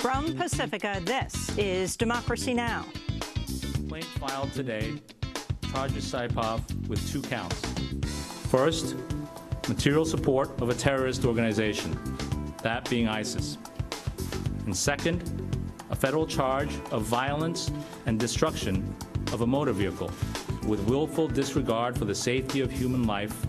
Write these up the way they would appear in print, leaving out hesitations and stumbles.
From Pacifica, this is Democracy Now! The complaint filed today charges Saipov with 2 counts. First, material support of a terrorist organization, that being ISIS. And second, a federal charge of violence and destruction of a motor vehicle with willful disregard for the safety of human life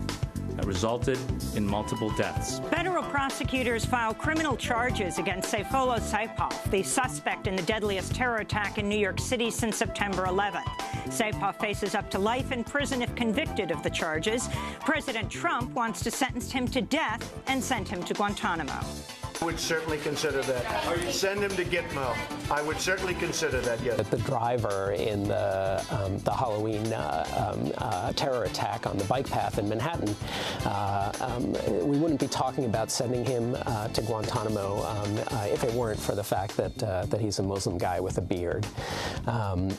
that resulted in multiple deaths. Federal prosecutors filed criminal charges against Sayfullo Saipov, the suspect in the deadliest terror attack in New York City since September 11th. Saipov faces up to life in prison if convicted of the charges. President Trump wants to sentence him to death and send him to Guantanamo. I would certainly consider that. Send him to Gitmo. I would certainly consider that, yes. The driver in the Halloween terror attack on the bike path in Manhattan, we wouldn't be talking about sending him to Guantanamo if it weren't for the fact that he's a Muslim guy with a beard.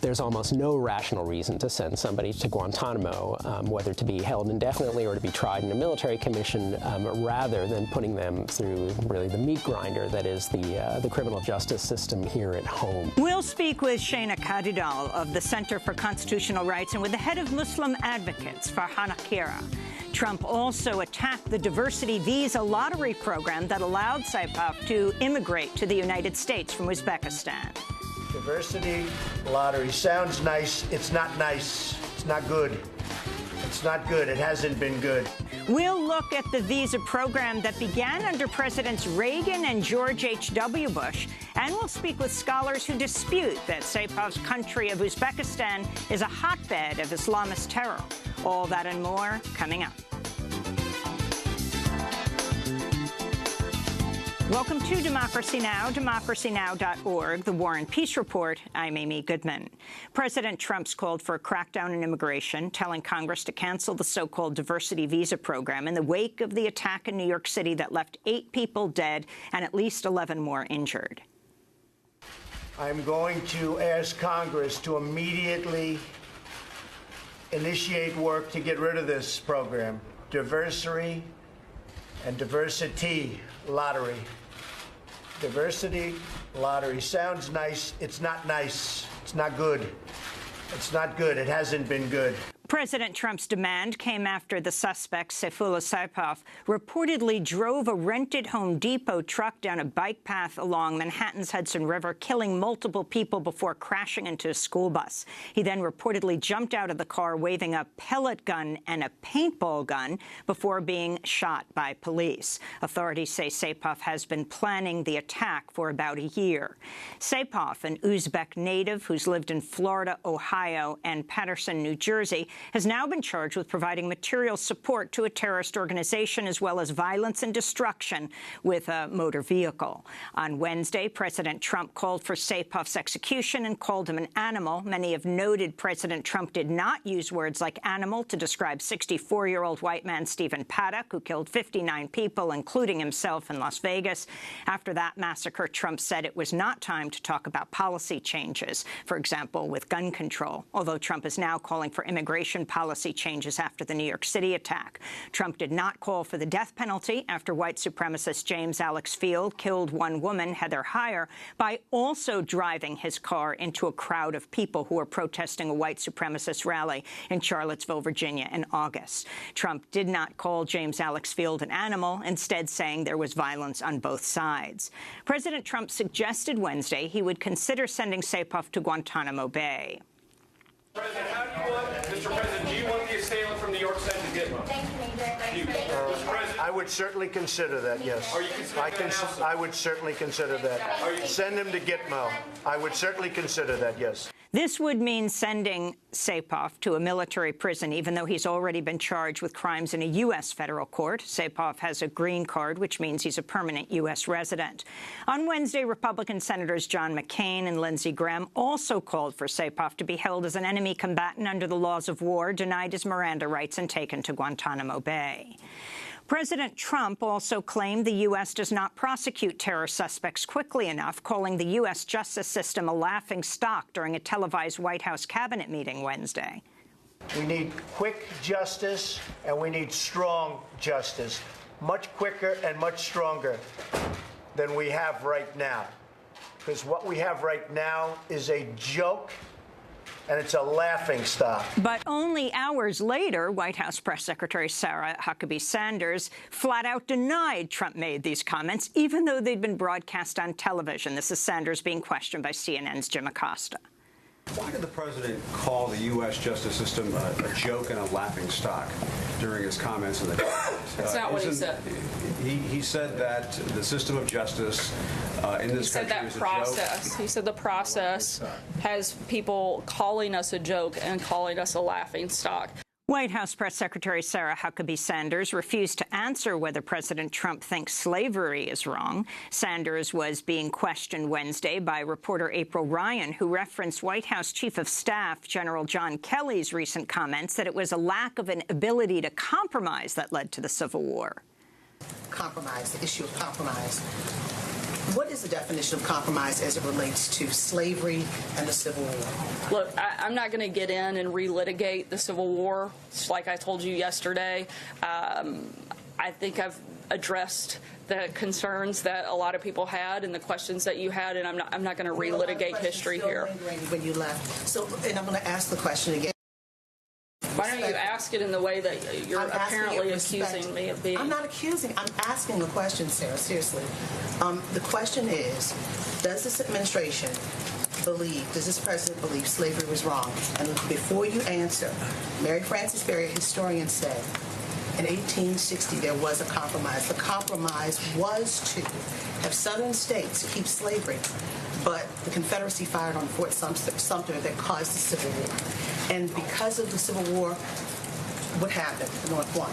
There's almost no rational reason to send somebody to Guantanamo, whether to be held indefinitely or to be tried in a military commission, rather than putting them through really the meat grinder that is the criminal justice system here at home. We'll speak with Shana Kadidal of the Center for Constitutional Rights and with the head of Muslim advocates, Farhan Akira. Trump also attacked the diversity visa lottery program that allowed Saipov to immigrate to the United States from Uzbekistan. Diversity lottery sounds nice. It's not nice. It's not good. It's not good. It hasn't been good. We'll look at the visa program that began under Presidents Reagan and George H.W. Bush, and we'll speak with scholars who dispute that Saipov's country of Uzbekistan is a hotbed of Islamist terror. All that and more coming up. Welcome to Democracy Now!, democracynow.org, the War and Peace Report. I'm Amy Goodman. President Trump's called for a crackdown on immigration, telling Congress to cancel the so-called diversity visa program in the wake of the attack in New York City that left 8 people dead and at least 11 more injured. I'm going to ask Congress to immediately initiate work to get rid of this program. Diversity and diversity lottery. Diversity lottery sounds nice. It's not nice. It's not good. It's not good. It hasn't been good. President Trump's demand came after the suspect, Sayfullo Saipov, reportedly drove a rented Home Depot truck down a bike path along Manhattan's Hudson River, killing multiple people before crashing into a school bus. He then reportedly jumped out of the car waving a pellet gun and a paintball gun before being shot by police. Authorities say Saipov has been planning the attack for about a year. Saipov, an Uzbek native who's lived in Florida, Ohio, and Paterson, New Jersey, has now been charged with providing material support to a terrorist organization as well as violence and destruction with a motor vehicle. On Wednesday, President Trump called for Saipov's execution and called him an animal. Many have noted President Trump did not use words like animal to describe 64-year-old white man Stephen Paddock, who killed 59 people, including himself, in Las Vegas. After that massacre, Trump said it was not time to talk about policy changes, for example, with gun control, although Trump is now calling for immigration policy changes after the New York City attack. Trump did not call for the death penalty after white supremacist James Alex Field killed one woman, Heather Heyer, by also driving his car into a crowd of people who were protesting a white supremacist rally in Charlottesville, Virginia in August. Trump did not call James Alex Field an animal, instead saying there was violence on both sides. President Trump suggested Wednesday he would consider sending Saipov to Guantanamo Bay. President, how do you want, Mr. President, do you want the assailant from New York sent to Gitmo? Mr. President, I would certainly consider that, yes. Are you considering that also? I would certainly consider that. Send him to Gitmo. I would certainly consider that, yes. This would mean sending Saipov to a military prison, even though he's already been charged with crimes in a U.S. federal court. Saipov has a green card, which means he's a permanent U.S. resident. On Wednesday, Republican Senators John McCain and Lindsey Graham also called for Saipov to be held as an enemy combatant under the laws of war, denied his Miranda rights, and taken to Guantanamo Bay. President Trump also claimed the U.S. does not prosecute terror suspects quickly enough, calling the U.S. justice system a laughingstock during a televised White House cabinet meeting Wednesday. We need quick justice, and we need strong justice, much quicker and much stronger than we have right now. because what we have right now is a joke, and it's a laughingstock. But only hours later, White House Press Secretary Sarah Huckabee Sanders flat out denied Trump made these comments, even though they'd been broadcast on television. This is Sanders being questioned by CNN's Jim Acosta. Why did the president call the U.S. justice system a joke and a laughingstock during his comments in the That's not what he said. He said that the system of justice in this country is a joke. He said the process has people calling us a joke and calling us a laughingstock. White House Press Secretary Sarah Huckabee Sanders refused to answer whether President Trump thinks slavery is wrong. Sanders was being questioned Wednesday by reporter April Ryan, who referenced White House Chief of Staff General John Kelly's recent comments that it was a lack of an ability to compromise that led to the Civil War. Compromise, the issue of compromise. What is the definition of compromise as it relates to slavery and the Civil War? Look, I'm not going to get in and relitigate the Civil War. Like I told you yesterday, I think I've addressed the concerns that a lot of people had and the questions that you had, and I'm not going to relitigate history here. When you left, so and I'm going to ask the question again. Why don't you ask it in the way that you're apparently accusing me of being? I'm not accusing. I'm asking a question, Sarah, seriously. The question is, does this administration believe, does this president believe slavery was wrong? And before you answer, Mary Frances Berry, a historian, said in 1860 there was a compromise. The compromise was to have southern states keep slavery, but the Confederacy fired on Fort Sumter that caused the Civil War. And because of the Civil War, what happened? The North won.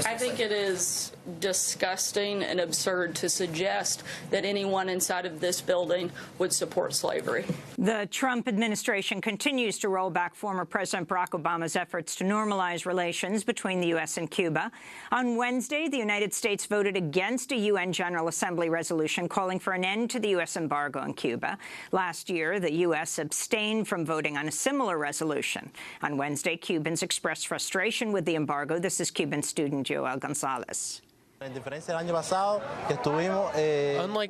I think it is disgusting and absurd to suggest that anyone inside of this building would support slavery. The Trump administration continues to roll back former President Barack Obama's efforts to normalize relations between the U.S. and Cuba. On Wednesday, the United States voted against a UN General Assembly resolution calling for an end to the U.S. embargo on Cuba. Last year, the U.S. abstained from voting on a similar resolution. On Wednesday, Cubans expressed frustration with the embargo. This is Cuban student Joel Gonzalez. Unlike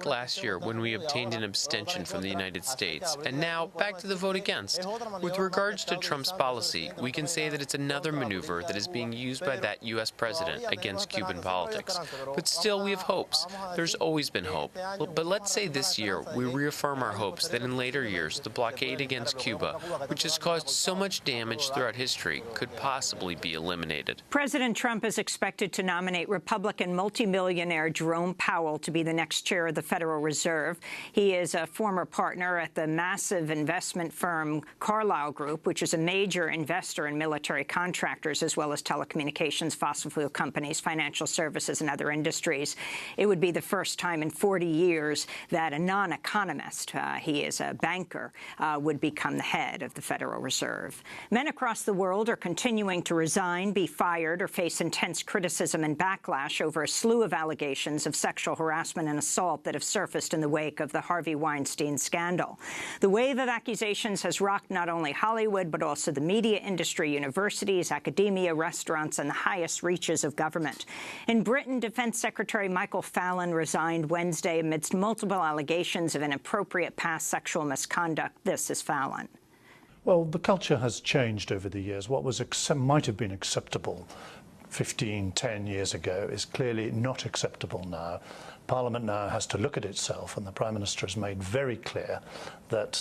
last year, when we obtained an abstention from the United States, and now back to the vote against. With regards to Trump's policy, we can say that it's another maneuver that is being used by that U.S. president against Cuban politics. But still, we have hopes. There's always been hope. But let's say this year, we reaffirm our hopes that in later years, the blockade against Cuba, which has caused so much damage throughout history, could possibly be eliminated. President Trump is expected to nominate Republican multimillionaire Jerome Powell to be the next chair of the Federal Reserve. He is a former partner at the massive investment firm Carlyle Group, which is a major investor in military contractors as well as telecommunications, fossil fuel companies, financial services, and other industries. It would be the first time in 40 years that a non-economist, he is a banker, would become the head of the Federal Reserve. Men across the world are continuing to resign, be fired, or face intense criticism and backlash over a slew of allegations of sexual harassment and assault that have surfaced in the wake of the Harvey Weinstein scandal. The wave of accusations has rocked not only Hollywood, but also the media industry, universities, academia, restaurants, and the highest reaches of government. In Britain, Defense Secretary Michael Fallon resigned Wednesday amidst multiple allegations of inappropriate past sexual misconduct. This is Fallon. Well, the culture has changed over the years. What might have been acceptable 15, 10 years ago is clearly not acceptable now. Parliament now has to look at itself, and the Prime Minister has made very clear that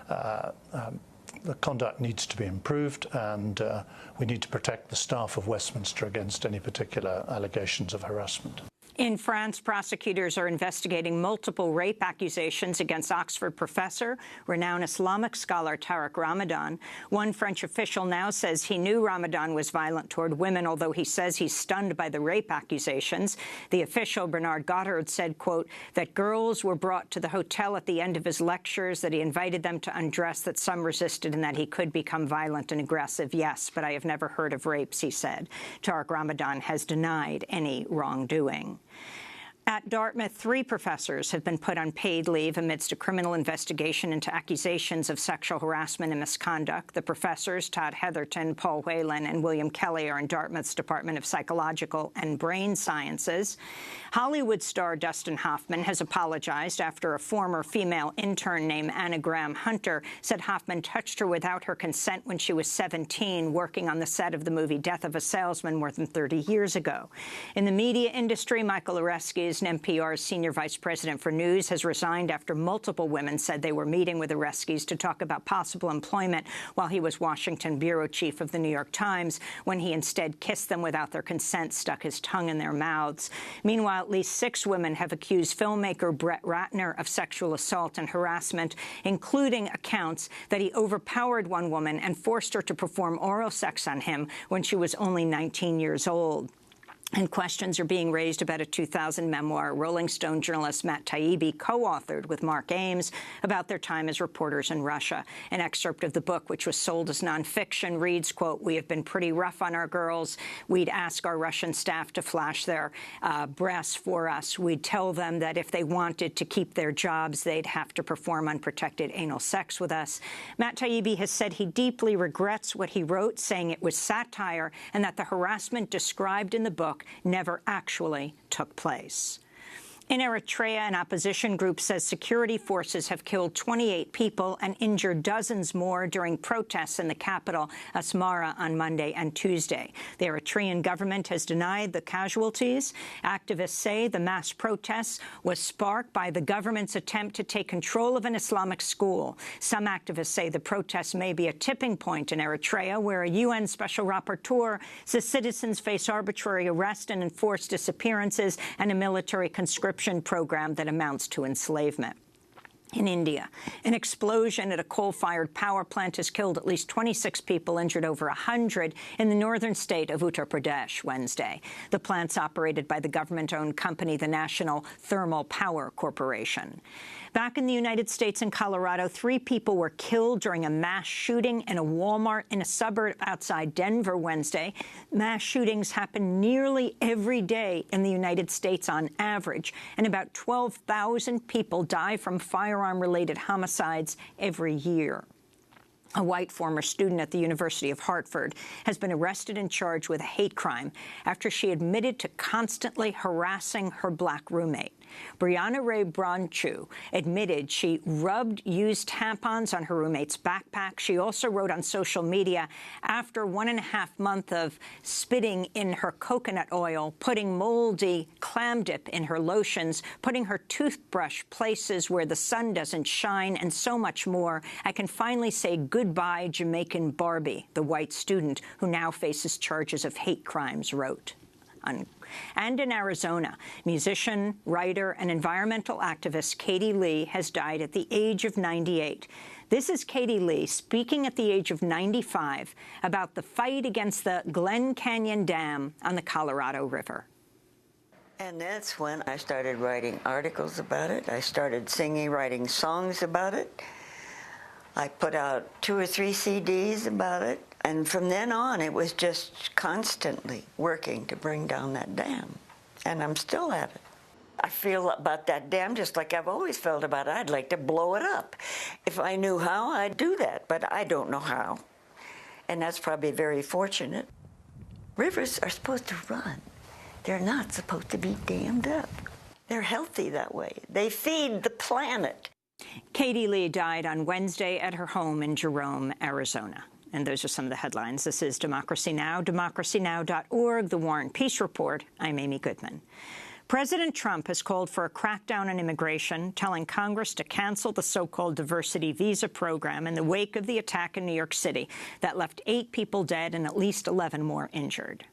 the conduct needs to be improved, and we need to protect the staff of Westminster against any particular allegations of harassment. In France, prosecutors are investigating multiple rape accusations against Oxford professor, renowned Islamic scholar Tariq Ramadan. One French official now says he knew Ramadan was violent toward women, although he says he's stunned by the rape accusations. The official, Bernard Goddard, said, quote, that girls were brought to the hotel at the end of his lectures, that he invited them to undress, that some resisted, and that he could become violent and aggressive. Yes, but I have never heard of rapes, he said. Tariq Ramadan has denied any wrongdoing. At Dartmouth, 3 professors have been put on paid leave amidst a criminal investigation into accusations of sexual harassment and misconduct. The professors, Todd Heatherton, Paul Whalen, and William Kelly, are in Dartmouth's Department of Psychological and Brain Sciences. Hollywood star Dustin Hoffman has apologized after a former female intern named Anna Graham Hunter said Hoffman touched her without her consent when she was 17, working on the set of the movie Death of a Salesman more than 30 years ago. In the media industry, Michael Oreskes, NPR's senior vice president for news, has resigned after multiple women said they were meeting with Oreskes to talk about possible employment while he was Washington bureau chief of the New York Times, when he instead kissed them without their consent, stuck his tongue in their mouths. Meanwhile, at least 6 women have accused filmmaker Brett Ratner of sexual assault and harassment, including accounts that he overpowered one woman and forced her to perform oral sex on him when she was only 19 years old. And questions are being raised about a 2000 memoir Rolling Stone journalist Matt Taibbi co-authored with Mark Ames about their time as reporters in Russia. An excerpt of the book, which was sold as nonfiction, reads, quote, "We have been pretty rough on our girls. We'd ask our Russian staff to flash their breasts for us. We'd tell them that if they wanted to keep their jobs, they'd have to perform unprotected anal sex with us." Matt Taibbi has said he deeply regrets what he wrote, saying it was satire and that the harassment described in the book never actually took place. In Eritrea, an opposition group says security forces have killed 28 people and injured dozens more during protests in the capital, Asmara, on Monday and Tuesday. The Eritrean government has denied the casualties. Activists say the mass protests was sparked by the government's attempt to take control of an Islamic school. Some activists say the protests may be a tipping point in Eritrea, where a UN special rapporteur says citizens face arbitrary arrest and enforced disappearances and a military conscription program that amounts to enslavement. In India, an explosion at a coal-fired power plant has killed at least 26 people, injured over 100 in the northern state of Uttar Pradesh Wednesday. The plant's operated by the government-owned company, the National Thermal Power Corporation. Back in the United States, in Colorado, 3 people were killed during a mass shooting in a Walmart in a suburb outside Denver Wednesday. Mass shootings happen nearly every day in the United States on average, and about 12,000 people die from firearm-related homicides every year. A white former student at the University of Hartford has been arrested and charged with a hate crime after she admitted to constantly harassing her black roommate. Brianna Ray Bronchu admitted she rubbed used tampons on her roommate's backpack. She also wrote on social media, after 1.5 months of spitting in her coconut oil, putting moldy clam dip in her lotions, putting her toothbrush places where the sun doesn't shine, and so much more, I can finally say goodbye, Jamaican Barbie, the white student who now faces charges of hate crimes wrote. And in Arizona, musician, writer, and environmental activist Katie Lee has died at the age of 98. This is Katie Lee speaking at the age of 95 about the fight against the Glen Canyon Dam on the Colorado River. And that's when I started writing articles about it. I started singing, writing songs about it. I put out 2 or 3 CDs about it. And from then on, it was just constantly working to bring down that dam. And I'm still at it. I feel about that dam just like I've always felt about it. I'd like to blow it up. If I knew how, I'd do that, but I don't know how. And that's probably very fortunate. Rivers are supposed to run. They're not supposed to be dammed up. They're healthy that way. They feed the planet. Katie Lee died on Wednesday at her home in Jerome, Arizona. And those are some of the headlines. This is Democracy Now!, democracynow.org, The War and Peace Report. I'm Amy Goodman. President Trump has called for a crackdown on immigration, telling Congress to cancel the so-called diversity visa program in the wake of the attack in New York City that left 8 people dead and at least 11 more injured.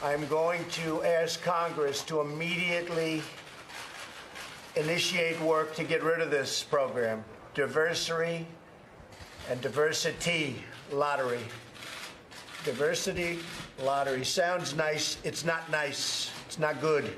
I'm going to ask Congress to immediately initiate work to get rid of this program. Diversity and diversity lottery. Diversity lottery sounds nice. It's not nice. It's not good.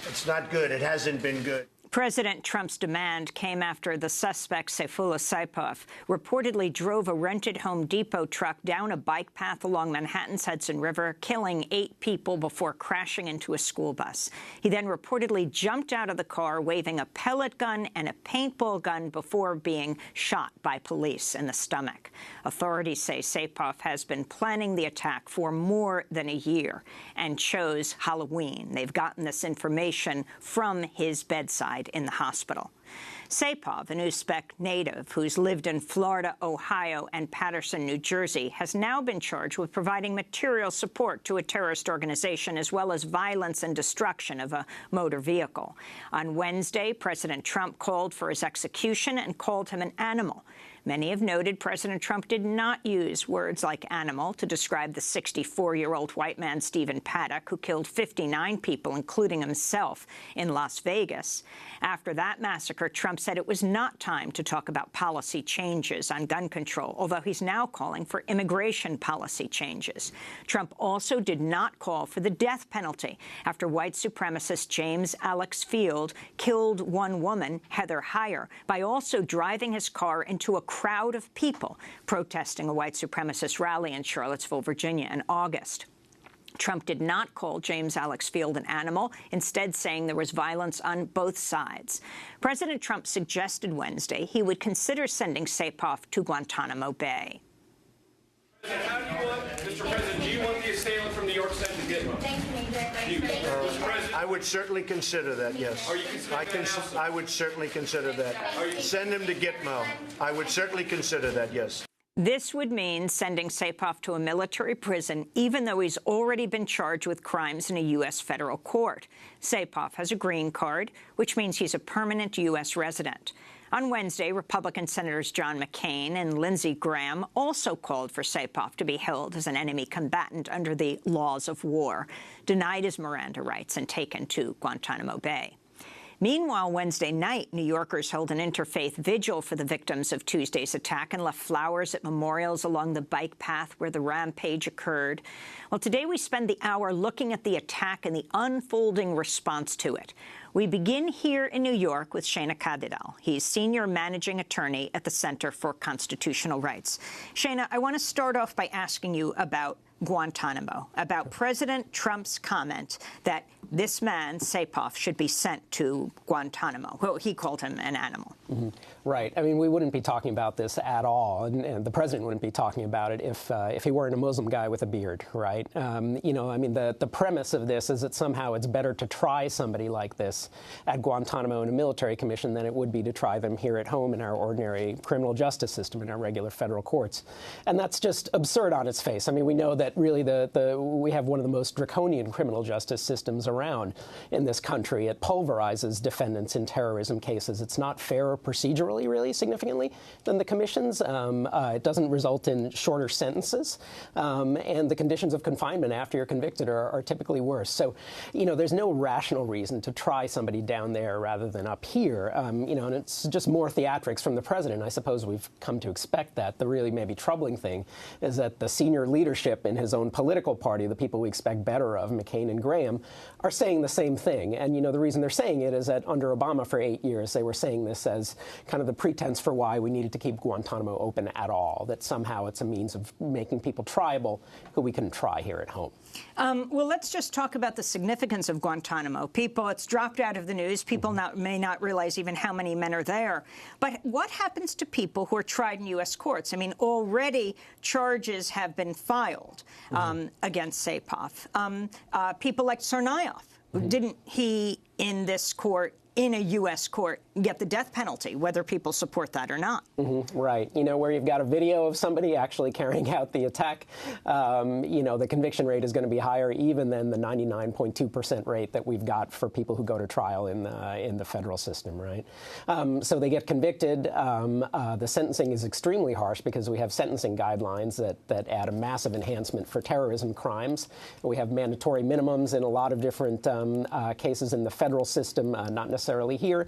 It's not good. It hasn't been good. President Trump's demand came after the suspect, Sayfullah Saipov, reportedly drove a rented Home Depot truck down a bike path along Manhattan's Hudson River, killing 8 people before crashing into a school bus. He then reportedly jumped out of the car waving a pellet gun and a paintball gun before being shot by police in the stomach. Authorities say Saipov has been planning the attack for more than a year and chose Halloween. They've gotten this information from his bedside in the hospital. Saipov, an Uzbek native who's lived in Florida, Ohio, and Paterson, New Jersey, has now been charged with providing material support to a terrorist organization, as well as violence and destruction of a motor vehicle. On Wednesday, President Trump called for his execution and called him an animal. Many have noted President Trump did not use words like animal to describe the 64-year-old white man, Stephen Paddock, who killed 59 people, including himself, in Las Vegas. After that massacre, Trump said it was not time to talk about policy changes on gun control, although he's now calling for immigration policy changes. Trump also did not call for the death penalty after white supremacist James Alex Field killed one woman, Heather Heyer, by also driving his car into a crowd of people protesting a white supremacist rally in Charlottesville, Virginia in August. Trump did not call James Alex Field an animal, instead saying there was violence on both sides. President Trump suggested Wednesday he would consider sending Saipov to Guantanamo Bay. How do you want, Mr. President, do you want the assailant from New York sent to Gitmo? Mr. President? I would certainly consider that, yes. Are you considering that? I would certainly consider that. Send him to Gitmo. I would certainly consider that, yes. This would mean sending Saipov to a military prison, even though he's already been charged with crimes in a U.S. federal court. Saipov has a green card, which means he's a permanent U.S. resident. On Wednesday, Republican Senators John McCain and Lindsey Graham also called for Saipov to be held as an enemy combatant under the laws of war, denied his Miranda rights, and taken to Guantanamo Bay. Meanwhile, Wednesday night, New Yorkers held an interfaith vigil for the victims of Tuesday's attack and left flowers at memorials along the bike path where the rampage occurred. Well, today we spend the hour looking at the attack and the unfolding response to it. We begin here in New York with Shana Kadidal. He's senior managing attorney at the Center for Constitutional Rights. Shana, I want to start off by asking you about Guantanamo, about President Trump's comment that this man, Saipov, should be sent to Guantanamo. Well, he called him an animal. Mm-hmm. Right. I mean, we wouldn't be talking about this at all, and the president wouldn't be talking about it if he weren't a Muslim guy with a beard, right? You know, I mean, the premise of this is that somehow it's better to try somebody like this at Guantanamo in a military commission than it would be to try them here at home in our ordinary criminal justice system, in our regular federal courts. And that's just absurd on its face. I mean, we know that really we have one of the most draconian criminal justice systems around in this country. It pulverizes defendants in terrorism cases. It's not fairer procedurally, really, significantly, than the commissions. It doesn't result in shorter sentences. And the conditions of confinement after you're convicted are typically worse. So, you know, there's no rational reason to try somebody down there rather than up here. You know, and it's just more theatrics from the president. I suppose we've come to expect that. The really maybe troubling thing is that the senior leadership in his own political party, the people we expect better of, McCain and Graham, are saying the same thing. And, you know, the reason they're saying it is that under Obama for 8 years, they were saying this as kind of the pretense for why we needed to keep Guantanamo open at all, that somehow it's a means of making people triable who we couldn't try here at home. Well, let's just talk about the significance of Guantanamo. It's dropped out of the news. People may not realize even how many men are there. But what happens to people who are tried in U.S. courts? I mean, already charges have been filed against Saipov. People like Tsarnaev, didn't he, in this court, in a U.S. court, get the death penalty, whether people support that or not? Right. You know, where you've got a video of somebody actually carrying out the attack, you know, the conviction rate is going to be higher even than the 99.2% rate that we've got for people who go to trial in the federal system, right? So they get convicted. The sentencing is extremely harsh because we have sentencing guidelines that add a massive enhancement for terrorism crimes. We have mandatory minimums in a lot of different cases in the federal system, not necessarily here.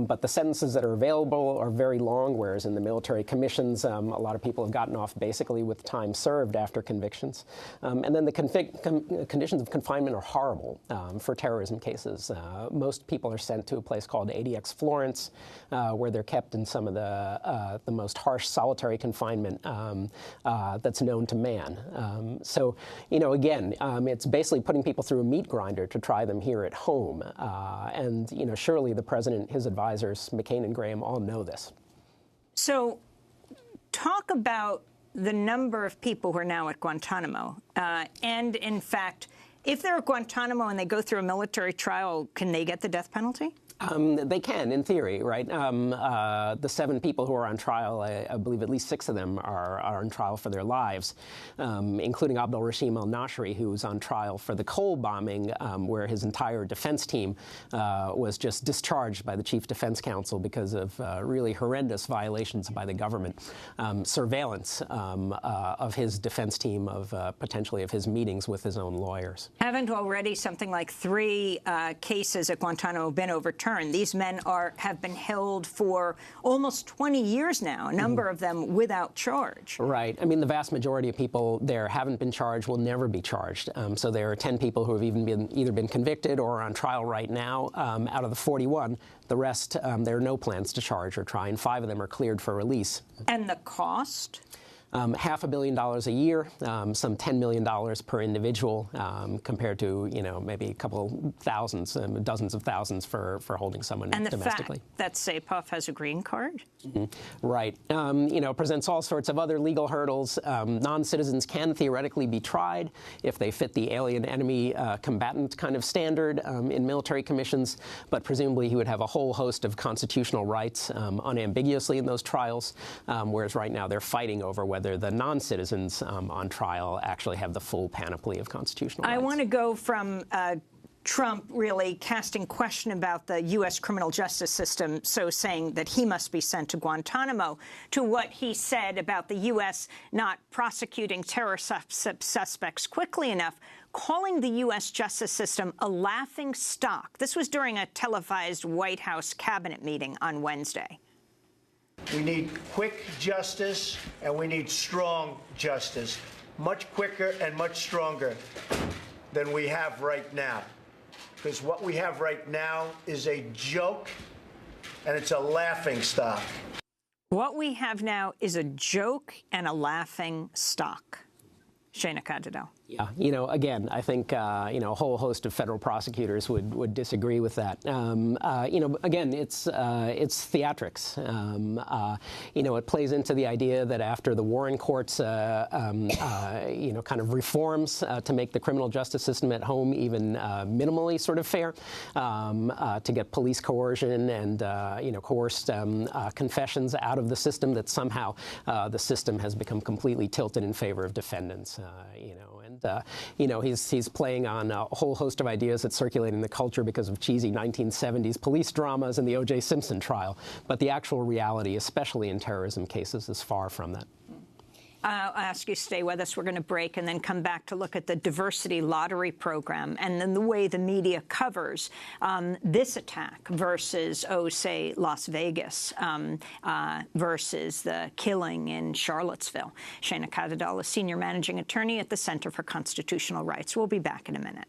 but the sentences that are available are very long, whereas in the military commissions, a lot of people have gotten off basically with time served after convictions. And then the conditions of confinement are horrible for terrorism cases. Most people are sent to a place called ADX Florence, where they're kept in some of the most harsh solitary confinement that's known to man. So, again, it's basically putting people through a meat grinder to try them here at home. And, surely the president, his advisors, McCain and Graham, all know this. So talk about the number of people who are now at Guantanamo. And, in fact, if they're at Guantanamo and they go through a military trial, can they get the death penalty? They can, in theory, right? The 7 people who are on trial, I believe at least 6 of them are on trial for their lives, including Abdel Rashim al-Nashri, who was on trial for the Cole bombing, where his entire defense team was just discharged by the Chief Defense Counsel because of really horrendous violations by the government, surveillance of his defense team, of potentially of his meetings with his own lawyers. Haven't already something like 3 cases at Guantanamo been overturned? These men have been held for almost 20 years now, a number of them without charge. Right. I mean, the vast majority of people there haven't been charged, will never be charged. So there are 10 people who have either been convicted or are on trial right now. Out of the 41, the rest, there are no plans to charge or try, and 5 of them are cleared for release. And the cost? $500 million a year, some $10 million per individual, compared to, maybe a couple thousands, dozens of thousands for holding someone domestically. And the fact that Saipov has a green card? Right. Presents all sorts of other legal hurdles. Non-citizens can theoretically be tried if they fit the alien enemy combatant kind of standard in military commissions, but presumably he would have a whole host of constitutional rights unambiguously in those trials, whereas right now they're fighting over whether the non-citizens on trial actually have the full panoply of constitutional rights. I want to go from Trump really casting question about the U.S. criminal justice system, so saying that he must be sent to Guantanamo, to what he said about the U.S. not prosecuting terror suspects quickly enough, calling the U.S. justice system a laughing stock. This was during a televised White House cabinet meeting on Wednesday. We need quick justice, and we need strong justice, much quicker and much stronger than we have right now. Because what we have right now is a joke, and it's a laughing stock. What we have now is a joke and a laughing stock. Shana Cadidel. Yeah, again, I think, a whole host of federal prosecutors would disagree with that. Again, it's theatrics. It plays into the idea that after the Warren courts, kind of reforms to make the criminal justice system at home even minimally sort of fair, to get police coercion and, coerced confessions out of the system, that somehow the system has become completely tilted in favor of defendants, he's playing on a whole host of ideas that circulate in the culture because of cheesy 1970s police dramas and the O.J. Simpson trial. But the actual reality, especially in terrorism cases, is far from that. I'll ask you to stay with us. We're going to break and then come back to look at the diversity lottery program and then the way the media covers this attack versus, say, Las Vegas, versus the killing in Charlottesville. Shana Cadidel, a senior managing attorney at the Center for Constitutional Rights. We'll be back in a minute.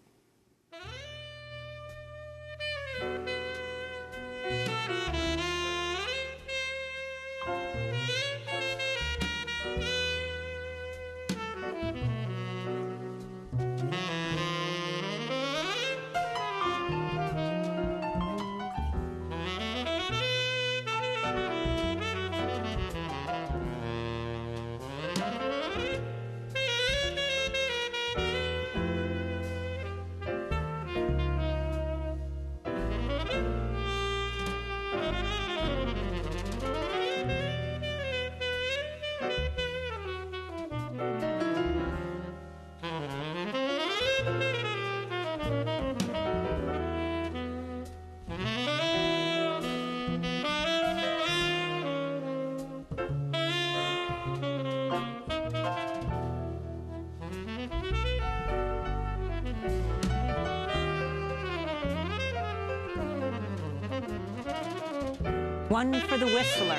One for the Whistler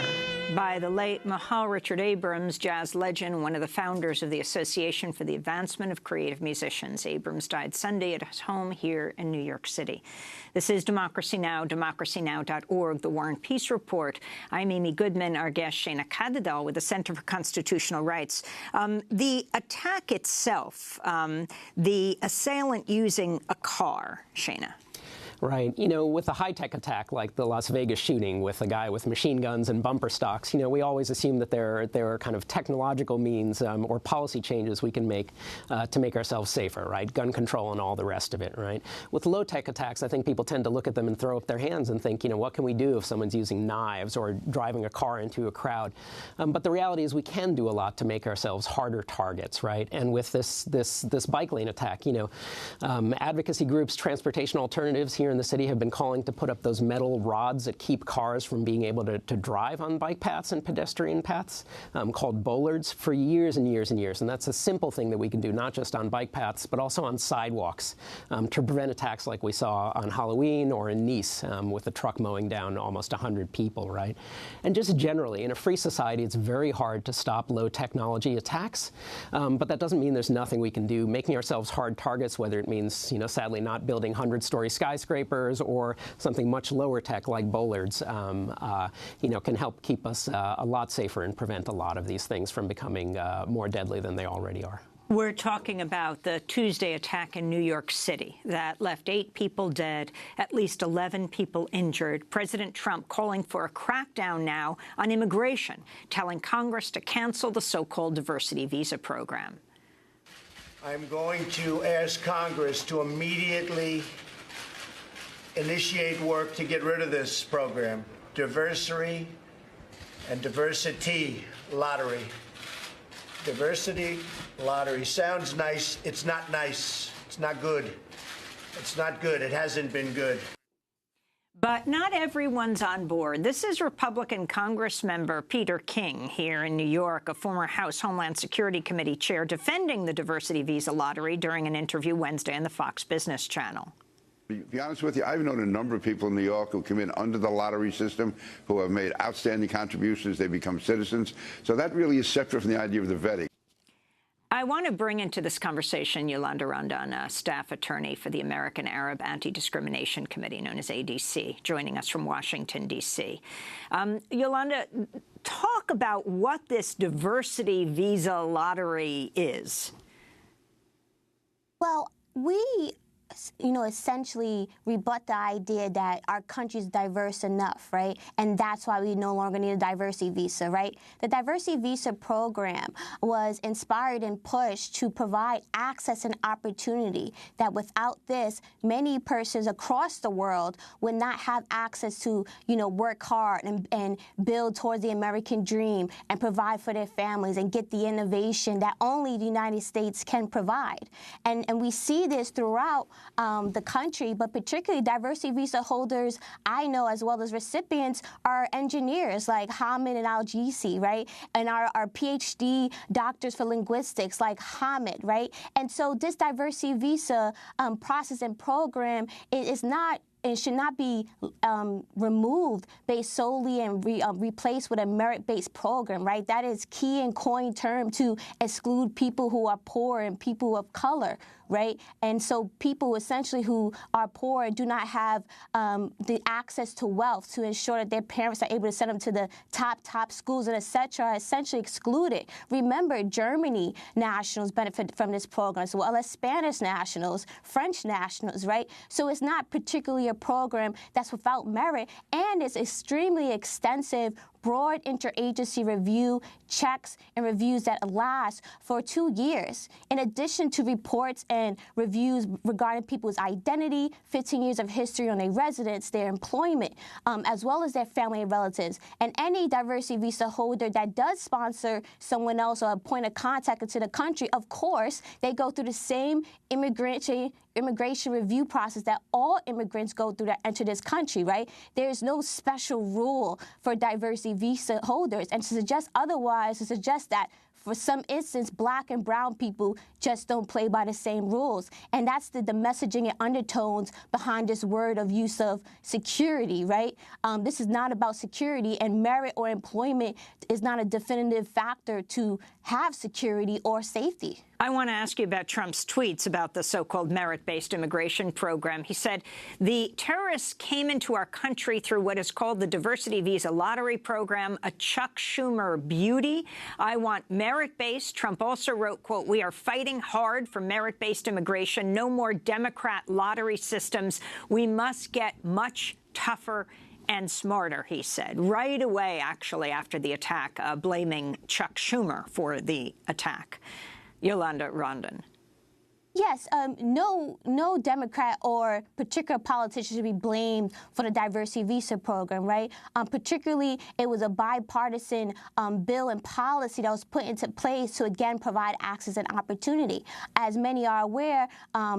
by the late Mahal Richard Abrams, jazz legend, one of the founders of the Association for the Advancement of Creative Musicians. Abrams died Sunday at his home here in New York City. This is Democracy Now!, democracynow.org, The War and Peace Report. I'm Amy Goodman, our guest Shana Kadadal with the Center for Constitutional Rights. The attack itself, the assailant using a car, Shana. Right. You know, with a high-tech attack like the Las Vegas shooting with a guy with machine guns and bumper stocks, you know, we always assume that there are kind of technological means or policy changes we can make to make ourselves safer, right? Gun control and all the rest of it, right? With low-tech attacks, I think people tend to look at them and throw up their hands and think, you know, what can we do if someone's using knives or driving a car into a crowd? But the reality is we can do a lot to make ourselves harder targets, right? And with this bike lane attack, you know, advocacy groups, transportation alternatives here in the city have been calling to put up those metal rods that keep cars from being able to drive on bike paths and pedestrian paths, called bollards, for years and years and years. And that's a simple thing that we can do, not just on bike paths, but also on sidewalks to prevent attacks like we saw on Halloween or in Nice with a truck mowing down almost 100 people, right? And just generally, in a free society, it's very hard to stop low technology attacks. But that doesn't mean there's nothing we can do. Making ourselves hard targets, whether it means, you know, sadly not building 100-story skyscrapers or something much lower tech like bollards, you know, can help keep us a lot safer and prevent a lot of these things from becoming more deadly than they already are. We're talking about the Tuesday attack in New York City that left 8 people dead, at least 11 people injured. President Trump calling for a crackdown now on immigration, telling Congress to cancel the so-called diversity visa program. I'm going to ask Congress to immediately initiate work to get rid of this program. Diversity and diversity lottery. Diversity lottery sounds nice. It's not nice. It's not good. It's not good. It hasn't been good. But not everyone's on board. This is Republican Congressmember Peter King here in New York, a former House Homeland Security Committee chair, defending the diversity visa lottery during an interview Wednesday on the Fox Business Channel. To be honest with you, I've known a number of people in New York who come in under the lottery system, who have made outstanding contributions. They become citizens. So that really is separate from the idea of the vetting. I want to bring into this conversation Yolanda Rondon, a staff attorney for the American Arab Anti-Discrimination Committee, known as ADC, joining us from Washington, D.C. Yolanda, talk about what this diversity visa lottery is. Well, we essentially rebut the idea that our country is diverse enough, right? And that's why we no longer need a diversity visa, right? The diversity visa program was inspired and pushed to provide access and opportunity that without this, many persons across the world would not have access to, work hard and build towards the American dream and provide for their families and get the innovation that only the United States can provide. And we see this throughout the country, but particularly diversity visa holders I know as well as recipients are engineers like Hamid and Al-Jisi, right? And our PhD doctors for linguistics like Hamid, right? And so this diversity visa process and program is not it should not be removed based solely and replaced with a merit-based program, right? That is key and coined term to exclude people who are poor and people of color, right? And so people essentially who are poor do not have the access to wealth to ensure that their parents are able to send them to the top schools and et cetera are essentially excluded. Remember, Germany nationals benefit from this program as well as Spanish nationals, French nationals, right? So it's not particularly a program that's without merit, and it's extremely extensive, broad interagency review, checks, and reviews that last for 2 years. In addition to reports and reviews regarding people's identity, 15 years of history on their residence, their employment, as well as their family and relatives. And any diversity visa holder that does sponsor someone else or a point of contact into the country, of course, they go through the same immigration review process that all immigrants go through that enter this country, right? There is no special rule for diversity visa holders, and to suggest otherwise, to suggest that for some instance, black and brown people just don't play by the same rules. And that's the messaging and undertones behind this word of use of security, right? This is not about security, and merit or employment is not a definitive factor to have security or safety. I want to ask you about Trump's tweets about the so-called merit-based immigration program. He said, the terrorists came into our country through what is called the diversity visa lottery program, a Chuck Schumer beauty. I want merit-based. Trump also wrote, quote, we are fighting hard for merit-based immigration. No more Democrat lottery systems. We must get much tougher and smarter, he said, right away, actually, after the attack, blaming Chuck Schumer for the attack. Yolanda Rondon. Yes, no Democrat or particular politician should be blamed for the diversity visa program, right? Particularly, it was a bipartisan bill and policy that was put into place to, again, provide access and opportunity. As many are aware,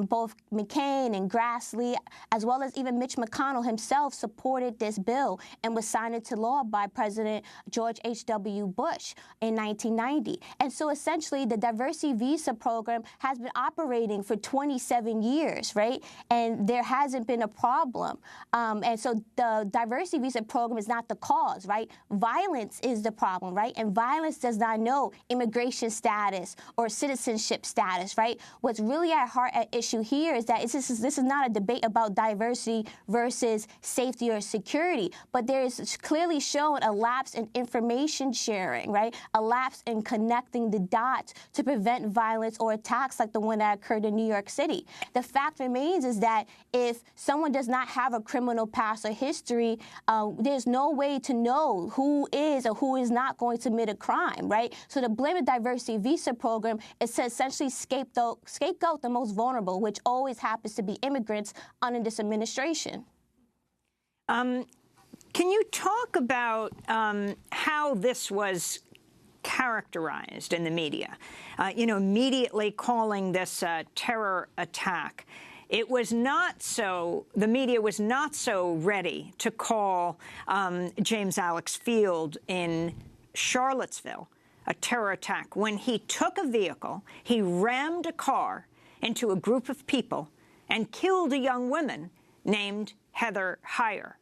both McCain and Grassley, as well as even Mitch McConnell himself, supported this bill and was signed into law by President George H.W. Bush in 1990. And so essentially, the diversity visa program has been operating for 27 years, right? And there hasn't been a problem. And so the diversity visa program is not the cause, right? Violence is the problem, right? And violence does not know immigration status or citizenship status, right? What's really at heart at issue here is that this is not a debate about diversity versus safety or security, but there is clearly shown a lapse in information sharing, right? A lapse in connecting the dots to prevent violence or attacks like the one that occurred in New York City. The fact remains is that if someone does not have a criminal past or history, there's no way to know who is or who is not going to commit a crime, right? So the blame the diversity visa program is to essentially scapegoat the most vulnerable, which always happens to be immigrants under this administration. Can you talk about how this was characterized in the media, immediately calling this a terror attack? It was not so, the media was not so ready to call James Alex Field in Charlottesville a terror attack when he took a vehicle, he rammed a car into a group of people and killed a young woman named Heather Heyer.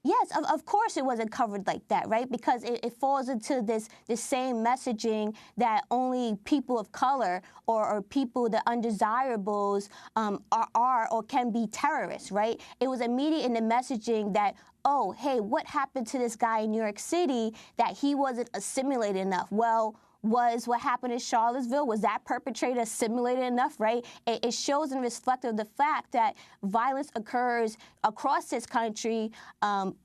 Yes, of course it wasn't covered like that, right? Because it falls into this same messaging that only people of color or people, the undesirables, are or can be terrorists, right? It was immediate in the messaging that, oh, hey, what happened to this guy in New York City that he wasn't assimilated enough? Well, was what happened in Charlottesville, was that perpetrator assimilated enough, right? It shows and reflects the fact that violence occurs across this country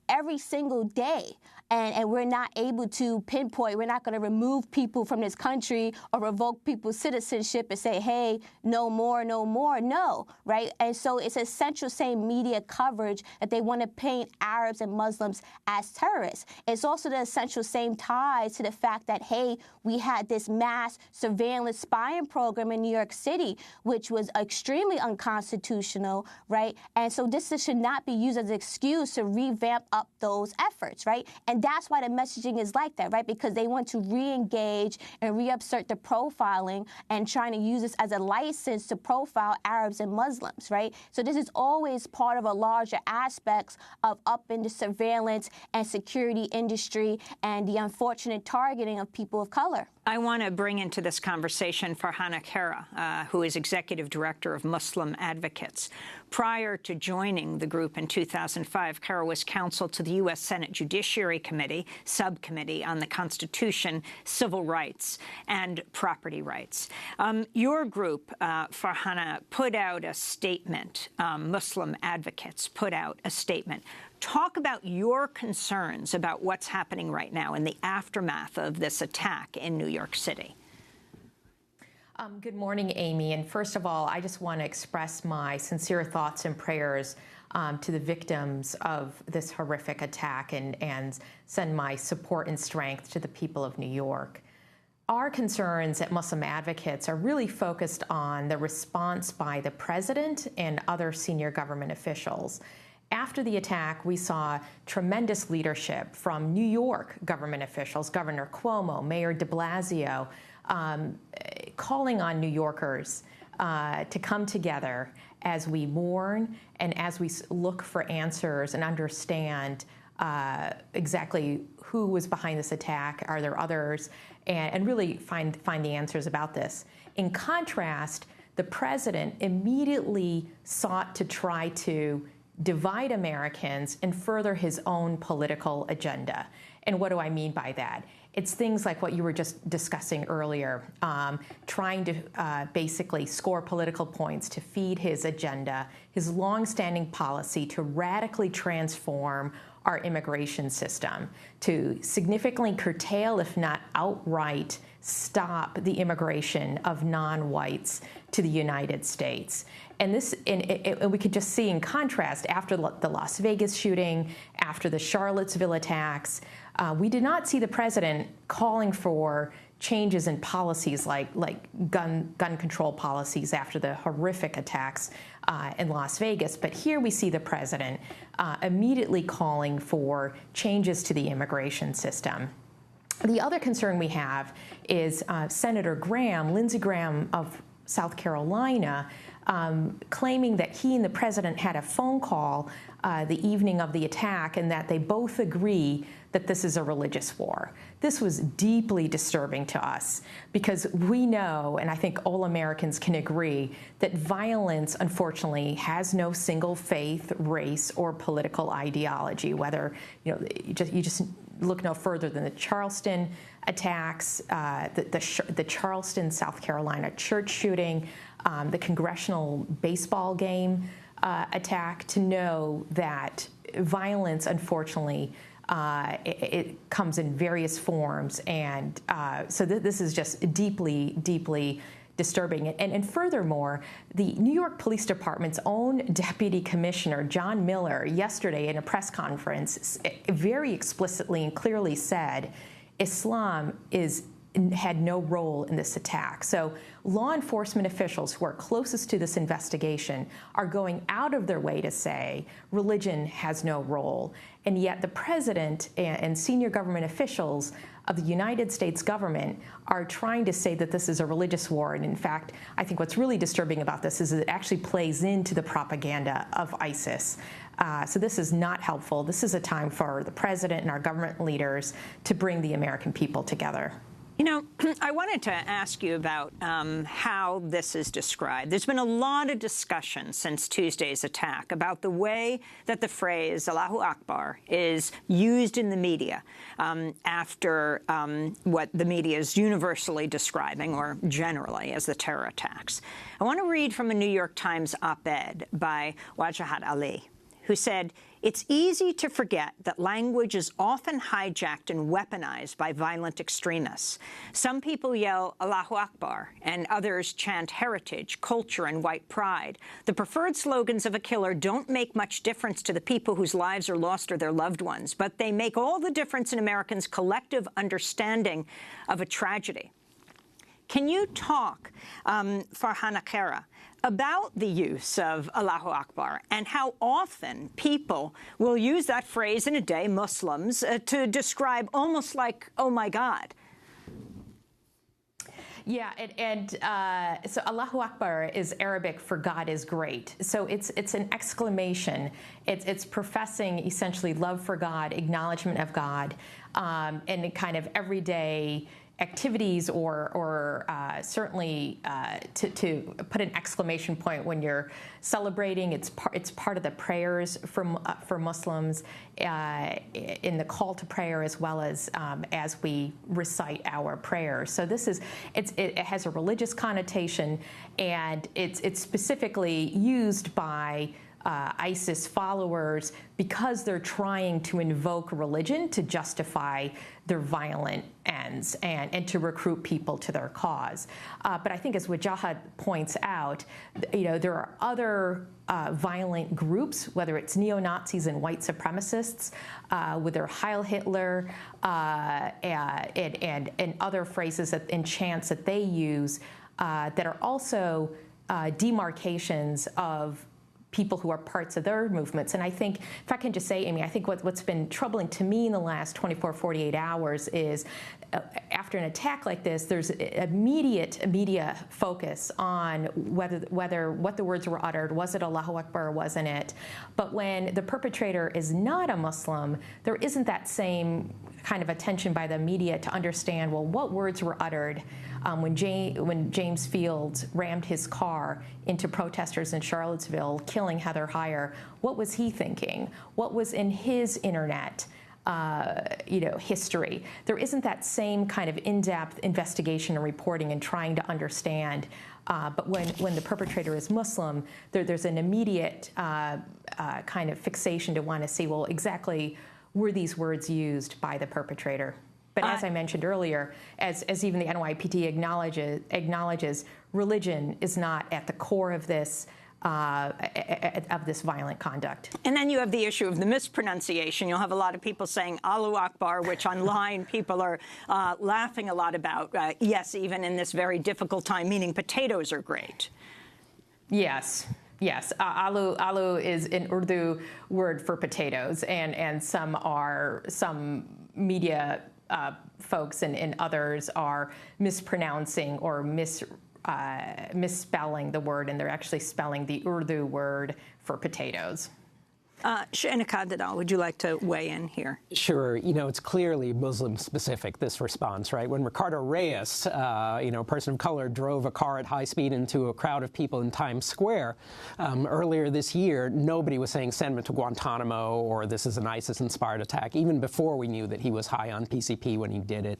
every single day. And we're not able to pinpoint, we're not going to remove people from this country or revoke people's citizenship and say, hey, no more, no, right? And so it's essential same media coverage that they want to paint Arabs and Muslims as terrorists. It's also the essential same ties to the fact that, hey, we had this mass surveillance spying program in New York City, which was extremely unconstitutional, right? And so this should not be used as an excuse to revamp up those efforts, right? And that's why the messaging is like that, right? Because they want to re-engage and reassert the profiling and trying to use this as a license to profile Arabs and Muslims, right? So this is always part of a larger aspects of up in the surveillance and security industry and the unfortunate targeting of people of color. I want to bring into this conversation Farhana Kara, who is Executive Director of Muslim Advocates. Prior to joining the group in 2005, Kara was counsel to the U.S. Senate Judiciary Committee, Subcommittee on the Constitution, Civil Rights, and Property Rights. Your group, Farhana, put out a statement. Muslim Advocates put out a statement. Talk about your concerns about what's happening right now in the aftermath of this attack in New York City. Good morning, Amy. And first of all, I just want to express my sincere thoughts and prayers to the victims of this horrific attack and send my support and strength to the people of New York. Our concerns at Muslim Advocates are really focused on the response by the president and other senior government officials. After the attack, we saw tremendous leadership from New York government officials, Governor Cuomo, Mayor de Blasio, calling on New Yorkers to come together as we mourn and as we look for answers and understand exactly who was behind this attack, are there others, and really find the answers about this. In contrast, the president immediately sought to try to divide Americans and further his own political agenda. And what do I mean by that? It's things like what you were just discussing earlier, trying to basically score political points to feed his agenda, his longstanding policy to radically transform our immigration system, to significantly curtail, if not outright stop, the immigration of non-whites to the United States. And this, and we could just see in contrast, after the Las Vegas shooting, after the Charlottesville attacks, we did not see the president calling for changes in policies like gun control policies after the horrific attacks in Las Vegas. But here we see the president immediately calling for changes to the immigration system. The other concern we have is Senator Graham, Lindsey Graham of South Carolina, claiming that he and the president had a phone call the evening of the attack and that they both agree that this is a religious war. This was deeply disturbing to us because we know, and I think all Americans can agree, that violence, unfortunately, has no single faith, race, or political ideology. Whether you just look no further than the Charleston attacks, the Charleston, South Carolina church shooting, the congressional baseball game attack, to know that violence, unfortunately, it comes in various forms, and so this is just deeply, deeply disturbing. And furthermore, the New York Police Department's own Deputy Commissioner, John Miller, yesterday in a press conference very explicitly and clearly said Islam had no role in this attack. So law enforcement officials who are closest to this investigation are going out of their way to say religion has no role. And yet the president and senior government officials of the United States government are trying to say that this is a religious war. And in fact, I think what's really disturbing about this is that it actually plays into the propaganda of ISIS. So this is not helpful. This is a time for the president and our government leaders to bring the American people together. You know, I wanted to ask you about how this is described. There's been a lot of discussion since Tuesday's attack about the way that the phrase Allahu Akbar is used in the media after what the media is universally describing, or generally, as the terror attacks. I want to read from a New York Times op-ed by Wajahat Ali, who said, "It's easy to forget that language is often hijacked and weaponized by violent extremists. Some people yell Allahu Akbar, and others chant heritage, culture, and white pride. The preferred slogans of a killer don't make much difference to the people whose lives are lost or their loved ones, but they make all the difference in Americans' collective understanding of a tragedy." Can you talk, Farhana Khaira, about the use of Allahu Akbar and how often people will use that phrase in a day, Muslims, to describe almost like, oh, my God? Yeah, so Allahu Akbar is Arabic for God is great. So it's an exclamation. It's professing essentially love for God, acknowledgement of God, and kind of everyday activities, or certainly to put an exclamation point when you're celebrating. It's part of the prayers for Muslims in the call to prayer, as well as we recite our prayers. So it has a religious connotation, and it's specifically used by ISIS followers because they're trying to invoke religion to justify their violent ends and to recruit people to their cause. But I think, as Wajahat points out, there are other violent groups, whether it's neo-Nazis and white supremacists with their Heil Hitler and other phrases and chants that they use that are also demarcations of people who are parts of their movements. And I think, if I can just say, Amy, I think what's been troubling to me in the last 24, 48 hours is after an attack like this, there's immediate media focus on what the words were uttered. Was it Allahu Akbar or wasn't it? But when the perpetrator is not a Muslim, there isn't that same kind of attention by the media to understand, well, what words were uttered when James Fields rammed his car into protesters in Charlottesville, killing Heather Heyer. What was he thinking? What was in his internet history? There isn't that same kind of in-depth investigation and reporting and trying to understand. But when the perpetrator is Muslim, there's an immediate kind of fixation to want to see, well, exactly were these words used by the perpetrator? But as I mentioned earlier, as even the NYPD acknowledges, religion is not at the core of this violent conduct. And then you have the issue of the mispronunciation. You'll have a lot of people saying Allahu Akbar, which online people are laughing a lot about. Yes, even in this very difficult time, meaning potatoes are great. Yes. Yes, alu is an Urdu word for potatoes, and some media folks and others are mispronouncing or misspelling the word, and they're actually spelling the Urdu word for potatoes. Shanika Dadal, would you like to weigh in here? Sure. It's clearly Muslim-specific, this response, right? When Ricardo Reyes, a person of color, drove a car at high speed into a crowd of people in Times Square earlier this year, nobody was saying send him to Guantanamo or this is an ISIS-inspired attack, even before we knew that he was high on PCP when he did it.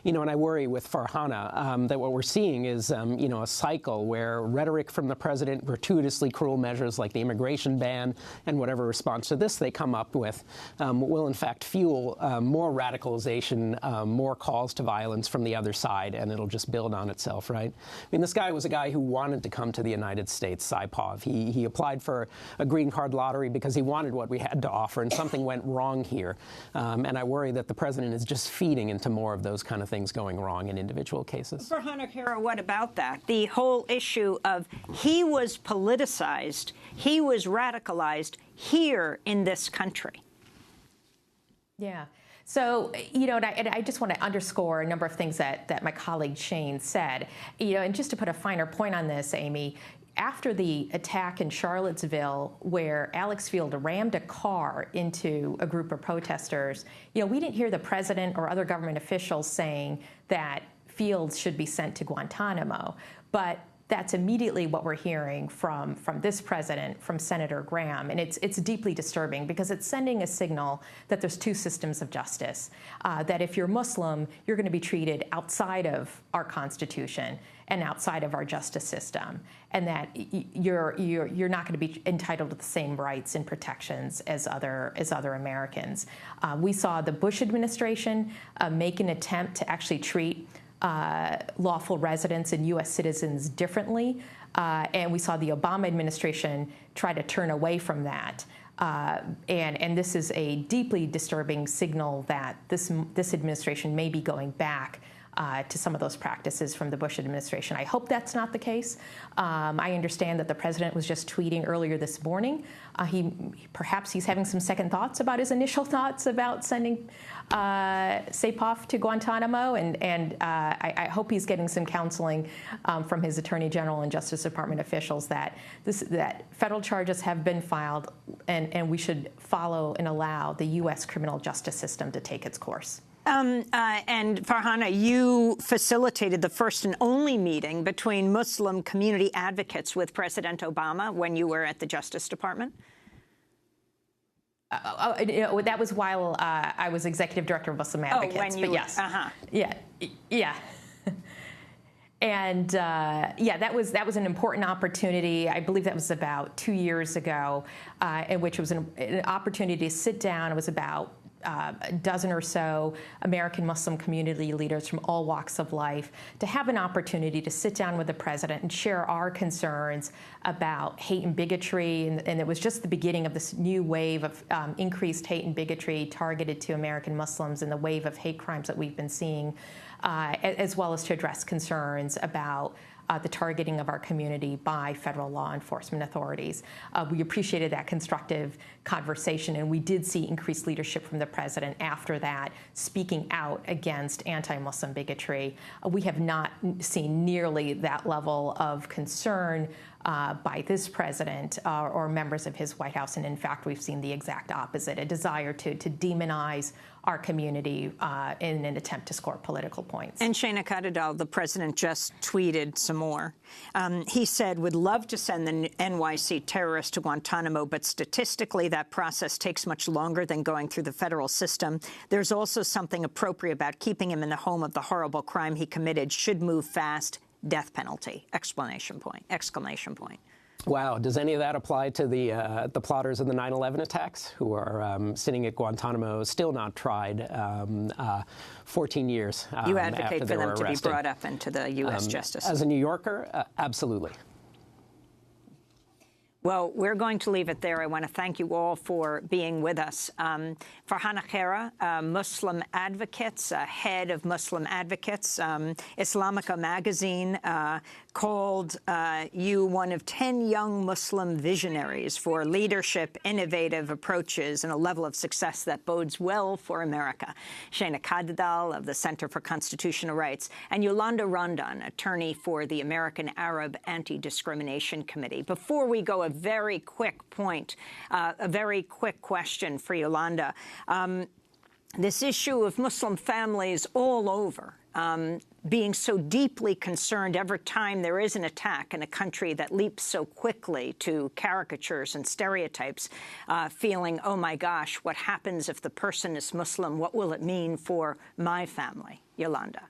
And I worry with Farhana that what we're seeing is, a cycle where rhetoric from the president, gratuitously cruel measures like the immigration ban and whatever response to this they come up with will in fact fuel more radicalization, more calls to violence from the other side, and it'll just build on itself, right? I mean, this guy was a guy who wanted to come to the United States, Saipov. He applied for a green card lottery because he wanted what we had to offer, and something went wrong here. And I worry that the president is just feeding into more of those kind of things going wrong in individual cases. Farhana Kara, what about that? The whole issue of he was politicized, he was radicalized here in this country. Yeah. So, and I just want to underscore a number of things that my colleague Shane said. And just to put a finer point on this, Amy, after the attack in Charlottesville, where Alex Field rammed a car into a group of protesters, we didn't hear the president or other government officials saying that Fields should be sent to Guantanamo. But that's immediately what we're hearing from this president, from Senator Graham, and it's deeply disturbing because it's sending a signal that there's two systems of justice, that if you're Muslim, you're going to be treated outside of our Constitution and outside of our justice system, and that you're not going to be entitled to the same rights and protections as other Americans. We saw the Bush administration make an attempt to actually treat lawful residents and U.S. citizens differently, and we saw the Obama administration try to turn away from that. And this is a deeply disturbing signal that this administration may be going back to some of those practices from the Bush administration. I hope that's not the case. I understand that the president was just tweeting earlier this morning. Perhaps he's having some second thoughts about his initial thoughts about sending Saipov to Guantanamo, and I hope he's getting some counseling from his Attorney General and Justice Department officials that federal charges have been filed, and we should follow and allow the U.S. criminal justice system to take its course. And Farhana, you facilitated the first and only meeting between Muslim community advocates with President Obama when you were at the Justice Department? That was while I was executive director of Muslim Advocates. Oh, when you but yes, yeah. And that was an important opportunity. I believe that was about 2 years ago, in which it was an opportunity to sit down. It was about a dozen or so American Muslim community leaders from all walks of life to have an opportunity to sit down with the president and share our concerns about hate and bigotry. And it was just the beginning of this new wave of increased hate and bigotry targeted to American Muslims and the wave of hate crimes that we've been seeing as well as to address concerns about the targeting of our community by federal law enforcement authorities. We appreciated that constructive conversation, and we did see increased leadership from the president after that, speaking out against anti-Muslim bigotry. We have not seen nearly that level of concern by this president or members of his White House, and in fact, we've seen the exact opposite, a desire to demonize our community in an attempt to score political points. And Shana Kadadal, the president, just tweeted some more. He said, would love to send the NYC terrorists to Guantanamo, but statistically that process takes much longer than going through the federal system. There's also something appropriate about keeping him in the home of the horrible crime he committed. Should move fast. Death penalty, exclamation point. Wow. Does any of that apply to the plotters of the 9/11 attacks who are sitting at Guantanamo, still not tried, 14 years You advocate after for them arrested. to be brought up into the U.S. justice system. As a New Yorker, absolutely. Well, we're going to leave it there. I want to thank you all for being with us. Farhana Khaira, Muslim Advocates, head of Muslim Advocates, Islamica magazine called you one of 10 young Muslim visionaries for leadership, innovative approaches, and a level of success that bodes well for America. Shana Kadadal of the Center for Constitutional Rights, and Yolanda Rondon, attorney for the American Arab Anti-Discrimination Committee. Before we go, a very quick point, a very quick question for Yolanda. This issue of Muslim families all over being so deeply concerned every time there is an attack in a country that leaps so quickly to caricatures and stereotypes, feeling, oh my gosh, what happens if the person is Muslim? What will it mean for my family? Yolanda.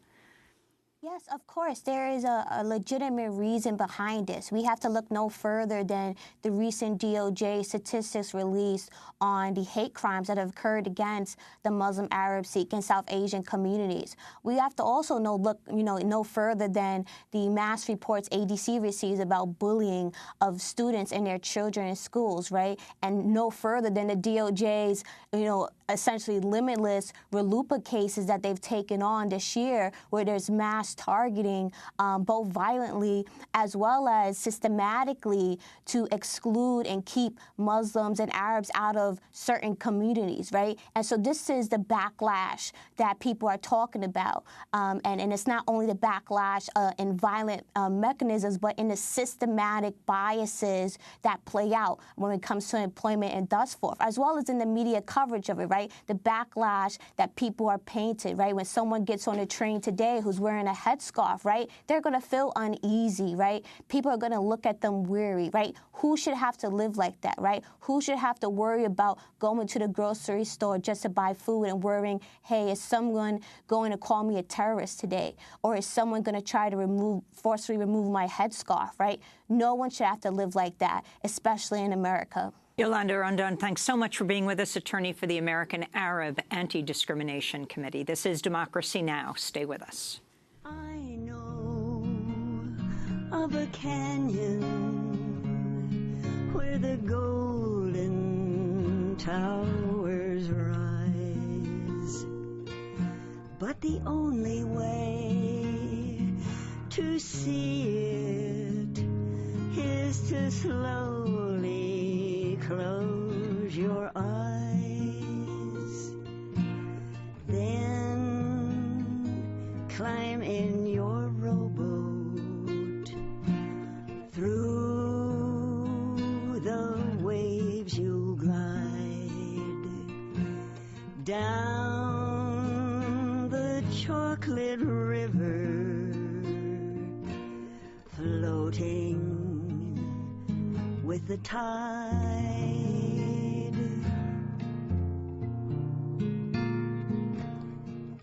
Yes, of course. There is a legitimate reason behind this. We have to look no further than the recent DOJ statistics released on the hate crimes that have occurred against the Muslim, Arab, Sikh, and South Asian communities. We have to also look no further than the mass reports ADC receives about bullying of students and their children in schools, right? And no further than the DOJ's, essentially limitless RLUIPA cases that they've taken on this year, where there's mass targeting, both violently as well as systematically, to exclude and keep Muslims and Arabs out of certain communities, right? And so this is the backlash that people are talking about. And it's not only the backlash in violent mechanisms, but in the systematic biases that play out when it comes to employment and thus forth, as well as in the media coverage of it, right? The backlash that people are painted, right? When someone gets on a train today who's wearing a headscarf, right? They're going to feel uneasy, right? People are going to look at them weary, right? Who should have to live like that, right? Who should have to worry about going to the grocery store just to buy food and worrying, hey, is someone going to call me a terrorist today? Or is someone going to try to forcefully remove my headscarf, right? No one should have to live like that, especially in America. Yolanda Rondon, thanks so much for being with us, attorney for the American Arab Anti-Discrimination Committee. This is Democracy Now! Stay with us. I know of a canyon where the golden towers rise, but the only way to see it is to slowly close your eyes, then climb in your rowboat through the waves. You'll glide down the chocolate river, floating with the tide.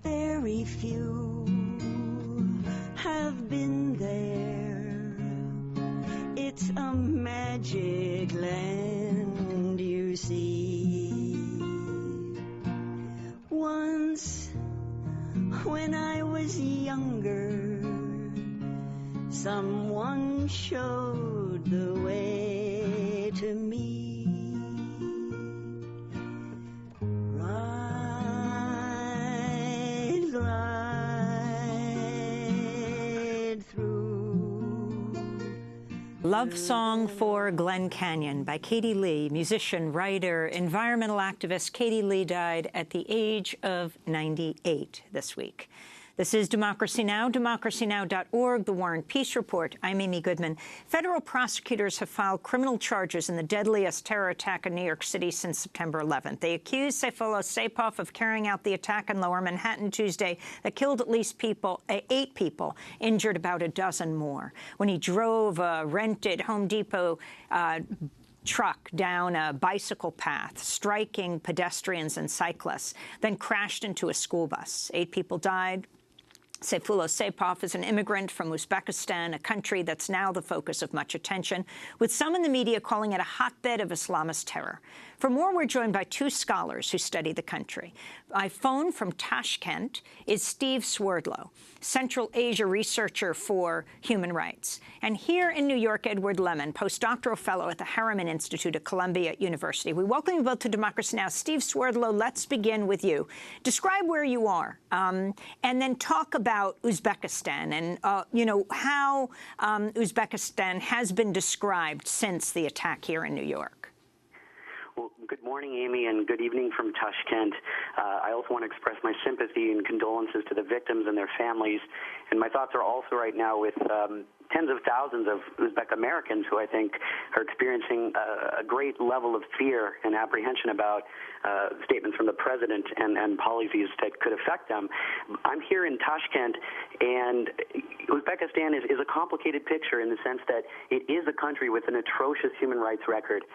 Very few have been there. It's a magic land, you see. Once, when I was younger, someone showed the way to me. Glide, glide Love Song for Glen Canyon by Katie Lee, musician, writer, environmental activist. Katie Lee died at the age of 98 this week. This is Democracy Now!, democracynow.org, The War and Peace Report. I'm Amy Goodman. Federal prosecutors have filed criminal charges in the deadliest terror attack in New York City since September 11th. They accuse Sayfullah Saipov of carrying out the attack in Lower Manhattan Tuesday that killed at least 8 people, injured about a dozen more, when he drove a rented Home Depot truck down a bicycle path, striking pedestrians and cyclists, then crashed into a school bus. 8 people died. Sayfullah Saipov is an immigrant from Uzbekistan, a country that's now the focus of much attention, with some in the media calling it a hotbed of Islamist terror. For more, we're joined by 2 scholars who study the country. By phone from Tashkent is Steve Swerdlow, Central Asia researcher for human rights. And here in New York, Edward Lemon, postdoctoral fellow at the Harriman Institute at Columbia University. We welcome you both to Democracy Now! Steve Swerdlow, let's begin with you. Describe where you are, and then talk about Uzbekistan and, how Uzbekistan has been described since the attack here in New York. Well, good morning, Amy, and good evening from Tashkent. I also want to express my sympathy and condolences to the victims and their families. And my thoughts are also right now with tens of thousands of Uzbek Americans who I think are experiencing a great level of fear and apprehension about statements from the president and policies that could affect them. I'm here in Tashkent, and Uzbekistan is a complicated picture in the sense that it is a country with an atrocious human rights record.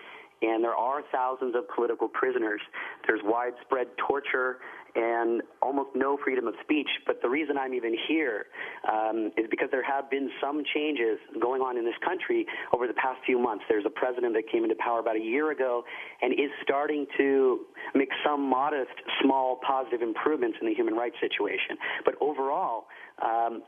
And there are thousands of political prisoners. There's widespread torture and almost no freedom of speech. But the reason I'm even here is because there have been some changes going on in this country over the past few months. There's a president that came into power about a year ago and is starting to make some modest, small, positive improvements in the human rights situation. But overall,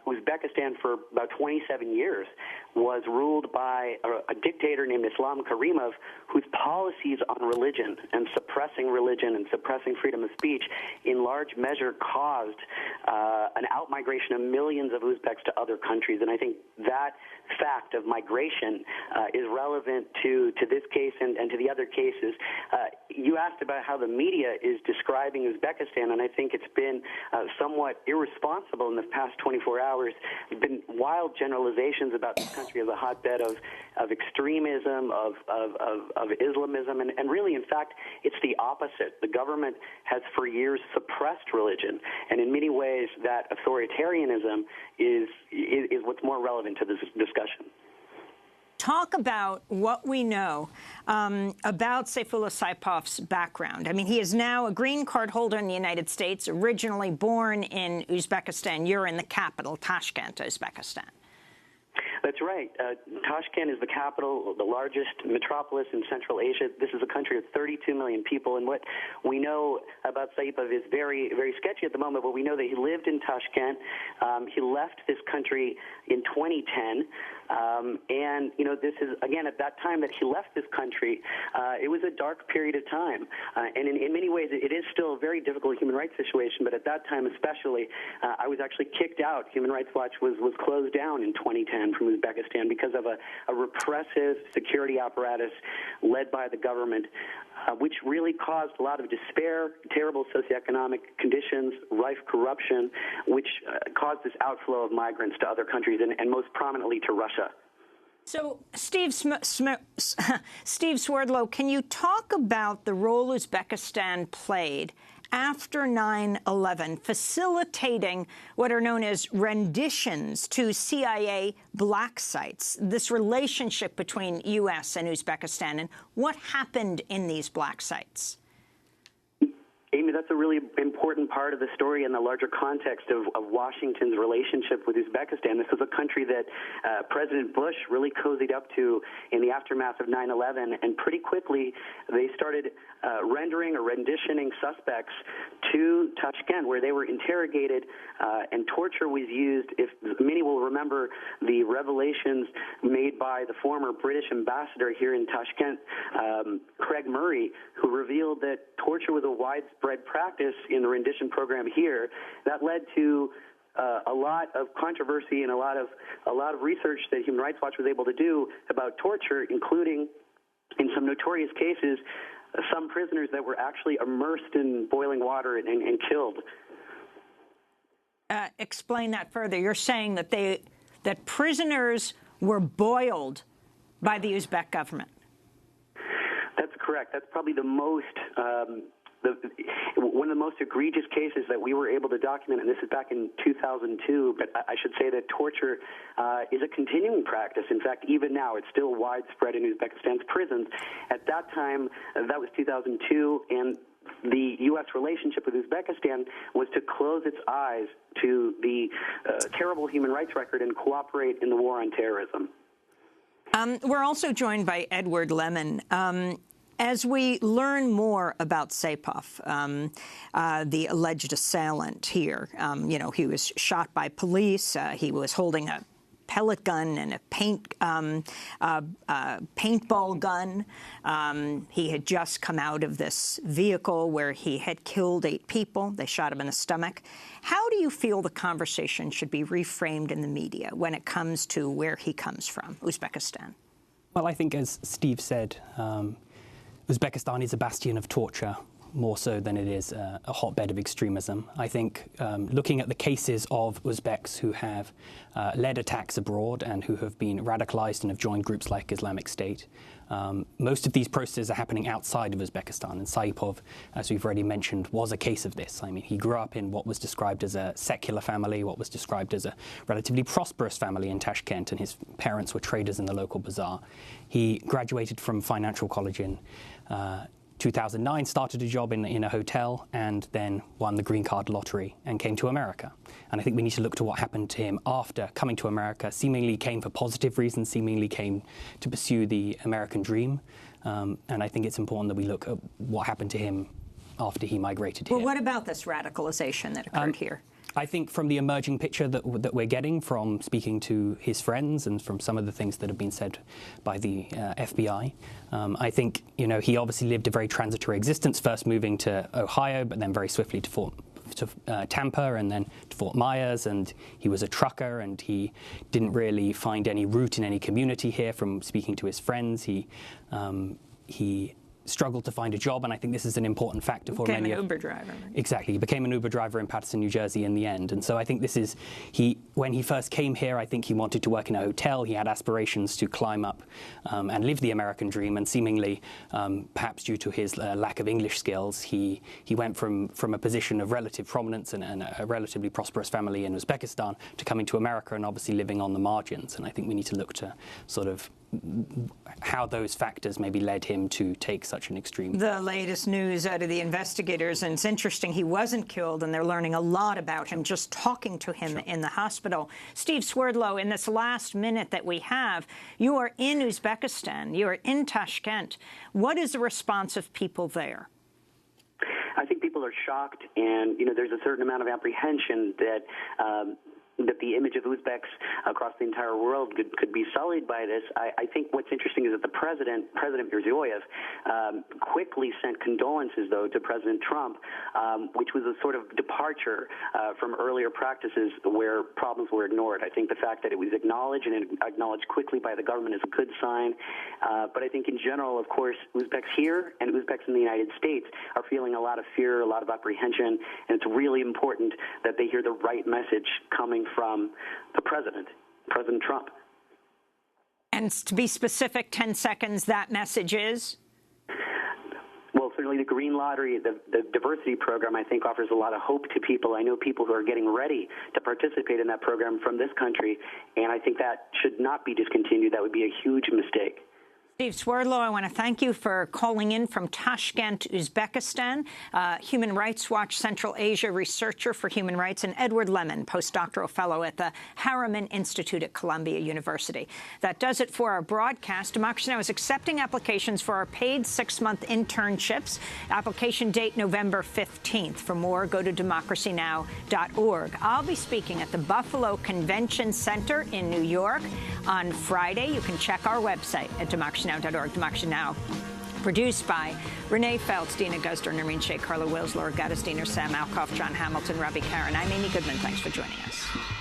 Uzbekistan for about 27 years was ruled by a dictator named Islam Karimov, whose policies on religion and suppressing freedom of speech in large measure caused an outmigration of millions of Uzbeks to other countries. And I think that fact of migration is relevant to this case and to the other cases. You asked about how the media is describing Uzbekistan, and I think it's been somewhat irresponsible in the past 24 hours. There have been wild generalizations about this country as a hotbed of extremism, of Islamism, and really, in fact, it's the opposite. The government has for years suppressed religion, and in many ways that authoritarianism is what's more relevant to this discussion. Talk about what we know about Sayfullah Saipov's background. I mean, he is now a green card holder in the United States, originally born in Uzbekistan. You're in the capital, Tashkent, Uzbekistan. That's right. Tashkent is the capital, the largest metropolis in Central Asia. This is a country of 32 million people, and what we know about Saipov is very, very sketchy at the moment, but we know that he lived in Tashkent. He left this country in 2010, and, this is, again, at that time that he left this country, it was a dark period of time, and in many ways it is still a very difficult human rights situation, but at that time especially, I was actually kicked out. Human Rights Watch was closed down in 2010 from Uzbekistan because of a repressive security apparatus led by the government, which really caused a lot of despair, terrible socioeconomic conditions, rife corruption, which caused this outflow of migrants to other countries and most prominently to Russia. So, Steve Swerdlow, can you talk about the role Uzbekistan played after 9/11, facilitating what are known as renditions to CIA black sites, this relationship between U.S. and Uzbekistan, and what happened in these black sites? Amy, that's a really important part of the story in the larger context of Washington's relationship with Uzbekistan. This was a country that President Bush really cozied up to in the aftermath of 9/11, and pretty quickly they started rendering or renditioning suspects to Tashkent, where they were interrogated and torture was used. If many will remember the revelations made by the former British ambassador here in Tashkent, Craig Murray, who revealed that torture was a widespread practice in the rendition program here. That led to a lot of controversy and a lot of research that Human Rights Watch was able to do about torture, including in some notorious cases, some prisoners that were actually immersed in boiling water and killed. Explain that further. You're saying that prisoners were boiled by the Uzbek government. That's correct. That's probably the most one of the most egregious cases that we were able to document, and this is back in 2002, but I should say that torture is a continuing practice. In fact, even now, it's still widespread in Uzbekistan's prisons. At that time, that was 2002, and the U.S. relationship with Uzbekistan was to close its eyes to the terrible human rights record and cooperate in the war on terrorism. We're also joined by Edward Lemon. As we learn more about Saipov, the alleged assailant here, he was shot by police. He was holding a pellet gun and a paintball gun. He had just come out of this vehicle where he had killed 8 people. They shot him in the stomach. How do you feel the conversation should be reframed in the media when it comes to where he comes from, Uzbekistan? Well, I think, as Steve said, Uzbekistan is a bastion of torture, more so than it is a hotbed of extremism. I think looking at the cases of Uzbeks who have led attacks abroad and who have been radicalized and have joined groups like Islamic State, most of these processes are happening outside of Uzbekistan. And Saipov, as we've already mentioned, was a case of this. I mean, he grew up in what was described as a secular family, what was described as a relatively prosperous family in Tashkent, and his parents were traders in the local bazaar. He graduated from financial college in 2009, started a job in a hotel, and then won the green card lottery and came to America. And I think we need to look to what happened to him after coming to America. Seemingly came for positive reasons, seemingly came to pursue the American dream. And I think it's important that we look at what happened to him after he migrated here. Well, what about this radicalization that occurred here? I think from the emerging picture that we're getting from speaking to his friends and from some of the things that have been said by the FBI, I think, he obviously lived a very transitory existence, first moving to Ohio, but then very swiftly to Tampa and then to Fort Myers, and he was a trucker, and he didn't really find any root in any community here. From speaking to his friends, he struggled to find a job, and I think this is an important factor for many. Became an Uber driver. Exactly. He became an Uber driver in Paterson, New Jersey in the end. And so I think this is, when he first came here, I think he wanted to work in a hotel. He had aspirations to climb up and live the American dream, and seemingly, perhaps due to his lack of English skills, he went from a position of relative prominence and a relatively prosperous family in Uzbekistan to coming to America and obviously living on the margins. And I think we need to look to sort of how those factors maybe led him to take such an extreme. The latest news out of the investigators, and it's interesting, he wasn't killed, and they're learning a lot about him just talking to him in the hospital. Steve Swerdlow, in this last minute that we have, you are in Uzbekistan, you are in Tashkent. What is the response of people there? I think people are shocked, and there's a certain amount of apprehension that the image of Uzbeks across the entire world could be sullied by this. I think what's interesting is that President Mirziyoyev, quickly sent condolences, though, to President Trump, which was a sort of departure from earlier practices where problems were ignored. I think the fact that it was acknowledged and acknowledged quickly by the government is a good sign. But I think in general, of course, Uzbeks here and Uzbeks in the United States are feeling a lot of fear, a lot of apprehension, and it's really important that they hear the right message coming from the President Trump. And to be specific, 10 seconds, that message is? Well, certainly the Green Lottery, the diversity program, I think offers a lot of hope to people. I know people who are getting ready to participate in that program from this country, and I think that should not be discontinued. That would be a huge mistake. Steve Swerdlow, I want to thank you for calling in from Tashkent, Uzbekistan, Human Rights Watch Central Asia researcher for human rights, and Edward Lemon, postdoctoral fellow at the Harriman Institute at Columbia University. That does it for our broadcast. Democracy Now! Is accepting applications for our paid 6-month internships. Application date November 15th. For more, go to democracynow.org. I'll be speaking at the Buffalo Convention Center in New York on Friday. You can check our website at democracynow.org. Democracy Now! Produced by Renee Feltz, Dina Guster, Noreen Shea, Carla Wills, Laura Gottesdiener, Sam Alkoff, John Hamilton, Robbie Karen. I'm Amy Goodman. Thanks for joining us.